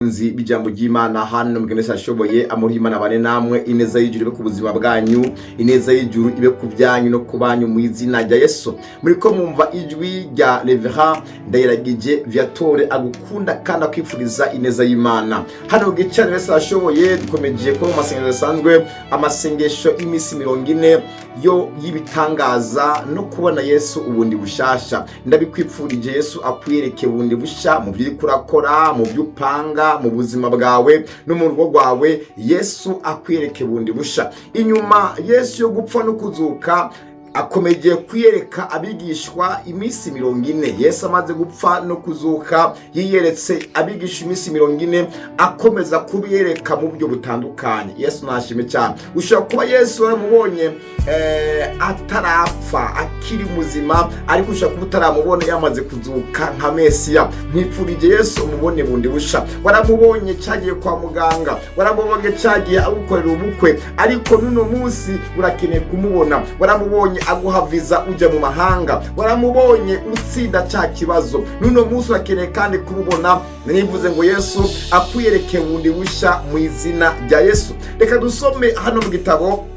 nzi bijambo ry'Imana hano mugenesa ashoboye amuri Imana bane namwe ineza y'ijuru ibe ku buzima bwanyu, ineza y'ijuru ibe ku byanyu no ku banyu mu izina rya Yesu. Muri ko mumva ijwi rya Reverend Ndayiragije Viateur agukunda kandi akwifuriza ineza y'Imana. Hano gicane wese ashoboye dukomeje ko mu masengesho asanzwe amasengesho imisi 40 yo yibitangaza no kubona Yesu ubundi bushasha. Ndabikwipfurije Yesu akwiyereke bundi busha mu byo kurakora, mu byo upanga mu buzima bwawe no mu rugo rwawe. Yesu akwiyereke bundi busha. Inyuma Yesu yo gupfa no kuzuka akomeje kwiyereka abigishwa imisi 40. Yesu amaze gupfa no kuzuka yiyeretse abigisha imisi 40, akomeza kubiyereka mu buryo butandukanye. Yesu nashime cyane. Ushobora kuba Yesu waramubonye atarapfa akiri muzima, ariko ushobora kuba utaramubona yamaze kuzuka nka Mesiya. Mwipfurije Yesu umubone bundi busha. Waramubonye cyagiye kwa muganga, waramubonye cyagiye agukorera ubukwe, ariko nuno munsi urakeneye kumubona. Waramubonye aguhaviza ujya mu mahanga, waramubonye utsinda cya kibazo, nuno munsi urakeneye kandi kumubona. Nivuze ngo Yesu akwiyereke bundi busha mu izina rya Yesu. Reka dusome hano mu gitabo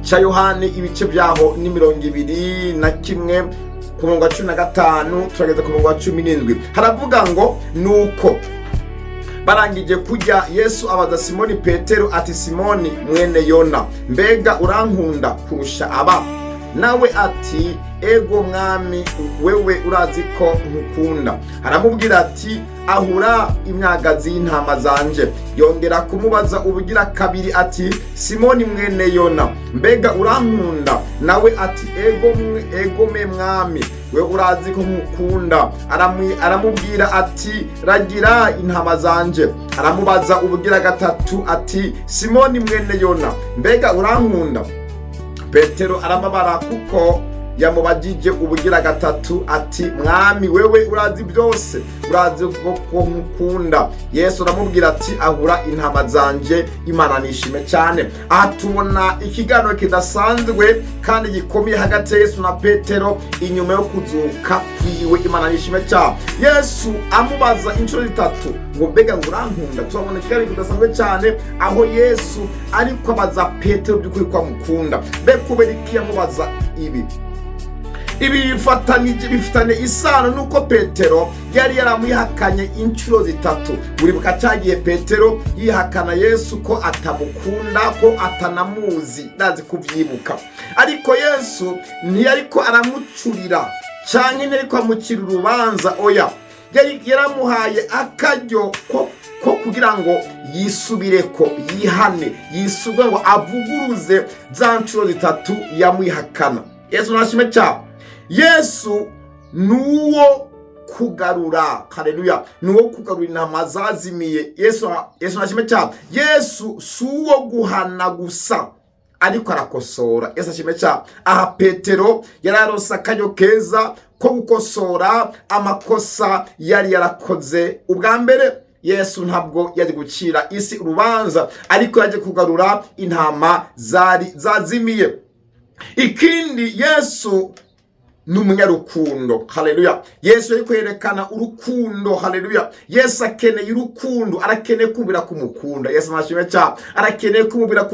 cha Yohani ibice byaho ni 21 ku murongo wa 15 turageza ku murongo wa 17. Haravuga ngo nuko barangije kujya Yesu abaza Simoni Petero ati, Simoni mwene Yona, mbega urankunda kurusha aba? Nawe ati, ego mwami, wewe urazi ko nkukunda. Aramubwira ati, ahura imyagazi y'intama zanje. Yongera kumubaza ubugira kabiri ati, Simoni mwene Yona, mbega urankunda? Nawe ati, ego me mwami, we urazi ko nkukunda. Aramubwira ati, ragira intama zanje. Aramubaza ubugira gatatu ati, Simoni mwene Yona, mbega urankunda? Petero aramabara kuko yamubajije ubugira gatatu ati, mwami, wewe urazi byose, urazi ko nkukunda. Yesu aramubwira ati, ahura intama zanje. Imana nishime cyane. Aha tubona ikiganiro kidasanzwe kandi gikomeye hagati ya Yesu na Petero inyuma yo kuzuka kwiwe. Imana nishime cyane. Yesu amubaza inshuro 3 ngo mbega ngurankunda. Turabona ikiganiro kidasanzwe cyane aho Yesu ariko abaza Petero by'ukuri ko amukunda. Mbe kubera iki yamubaza ibi? Ibi bifitanye isano nuko Petero yari yaramwihakanye inshuro 3. Buri bukacyagiye Petero yihakana Yesu ko atamukunda, ko atanamuzi, ndazi kuvyibuka. Ariko Yesu ntiyariko aramucurira canke ntiyariko amucira urubanza, oya, yaramuhaye akaryo ko kugira ngo yisubireko, yihane, yisubwe ngo avuguruze za nshuro 3 yamwihakana. Yesu nashime cyane. Yesu nuwo kugarura, haleluya, nuwo kugarura intama zazimiye. Yesu nashime cyane. Yesu suwo guhana gusa, ariko arakosora. Yesu nashime cyane. Aha Petero yararonse akaryo keza ko gukosora amakosa yari yarakoze ubwa mbere. Yesu ntabwo yaje gucira isi urubanza, ariko yaje kugarura intama zazimiye. Ikindi, Yesu n'umunyarukundo, haleluya. Yesu ari kwerekana urukundo, haleluya. Yesu akeneye urukundo, arakeneye kumvira kumukunda. Yesu nashime cyane. Arakeneye kumvira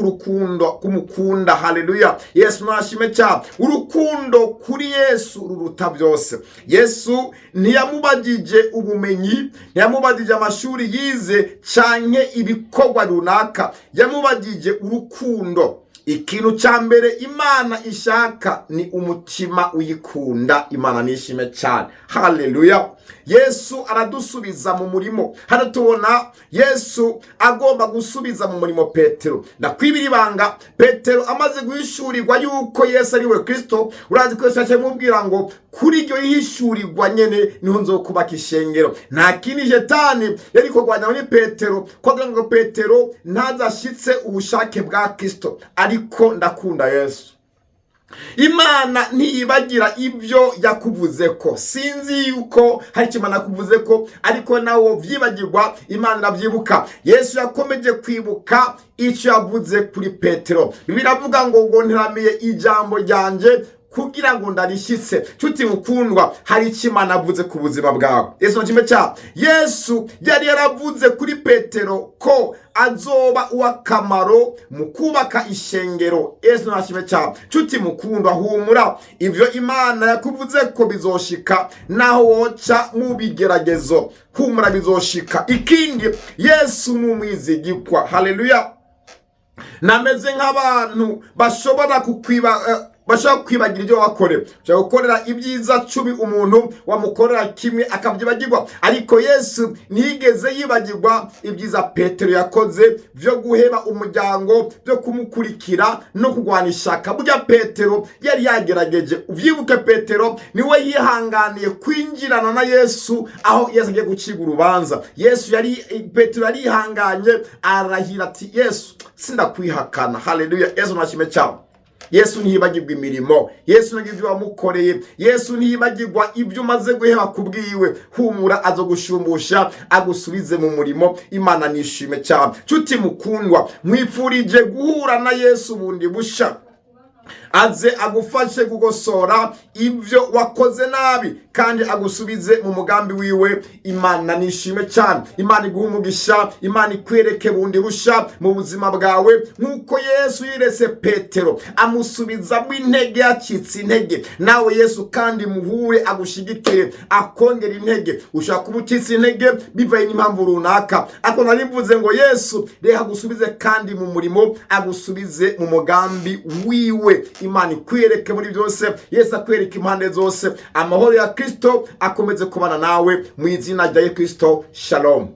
kumukunda, haleluya. Yesu nashime cyane. Urukundo kuri Yesu ruruta byose. Yesu ntiyamubajije ubumenyi, ntiyamubajije amashuri yize canke ibikorwa runaka, yamubajije urukundo. Ikintu cya mbere Imana ishaka ni umutima uyikunda. Imana nishime cyane, haleluya. Yesu aradusubiza mu murimo. Hano tubona Yesu agomba gusubiza mu murimo Petero. Ndakwibira ibanga, Petero amaze guhishurirwa yuko Yesu ari we Kristo, urazi ko Yesu acyamubwira ngo kuri iryo yihishurirwa nyene niho nzokubaka ishengero. Nta kindi Shetani yari kurwanya muri Petero kugira ngo Petero ntazashitse ubushake bwa Kristo. Ariko ndakunda Yesu. Imana ntiyibagira ibyo yakuvuze ko. Sinzi yuko hari kimana kuvuze ko, ariko nawo vyibagirwa Imana irabyibuka. Yesu yakomeje kwibuka icyo yavuze kuri Petero. Biravuga ngo ntiramiye ijambo ryanje kugira ngo ndarishyitse. Nshuti mukundwa, hari icyo Imana avuze ku buzima bwawe. Yesu yari yaravuze kuri Petero ko azoba uw'akamaro mu kubaka ishengero. Yesu nashimwe cyane. Nshuti mukundwa, humura, ibyo Imana yakuvuze ko bizoshika naho woca mu bigeragezo, humura bizoshika. Ikindi, Yesu ni umwizigirwa. Haleluya. Nameze nk'abantu bashobora kwibagira ibyo wakorera. Ushobora gukorera ibyiza 10 umuntu wamukorera kimwe akabyibagirwa, ariko Yesu ntiyigeze yibagirwa ibyiza Petero yakoze byo guheba umuryango, byo kumukurikira no kurwana ishaka. Burya Petero yari yagerageje. Uvyibuke, Petero niwe yihanganiye kwinjirana na Yesu aho Yesu agiye guciga urubanza. Petero yari yihanganye, arahira ati Yesu sindakwihakana. Haleluya. Yesu nashime cyane. Yesu ntiyibagirwa imirimo. Yesu ntiyibagirwa ibyo wamukoreye. Yesu ntiyibagirwa ibyo umaze guheba kubwiwe. Humura, azogushumbusha agusubize mu murimo. Imana nishime cyane. Nshuti mukundwa, mwifurije guhura na Yesu bundi busha, aze agufashe kugosora ibyo wakoze nabi kandi agusubize mu mugambi wiwe. Imana nishime cyane. Imana iguha umugisha. Imana ikwereke bundi busha mu buzima bwawe, nkuko Yesu yirese Petero amusubiza mu intege yacitse intege. Nawe Yesu kandi muhure, agushigikire, akongera intege. Ushaka kuba ucitse intege bivaye n'impamvu runaka, ako narivuze ngo Yesu reka agusubize kandi mu murimo, agusubize mu mugambi wiwe. Imana ikwereke muri byose. Yesu akwereke impande zose. Amahoro ya Kristo akomeze kubana nawe mu izina rya Kristo. Shalom.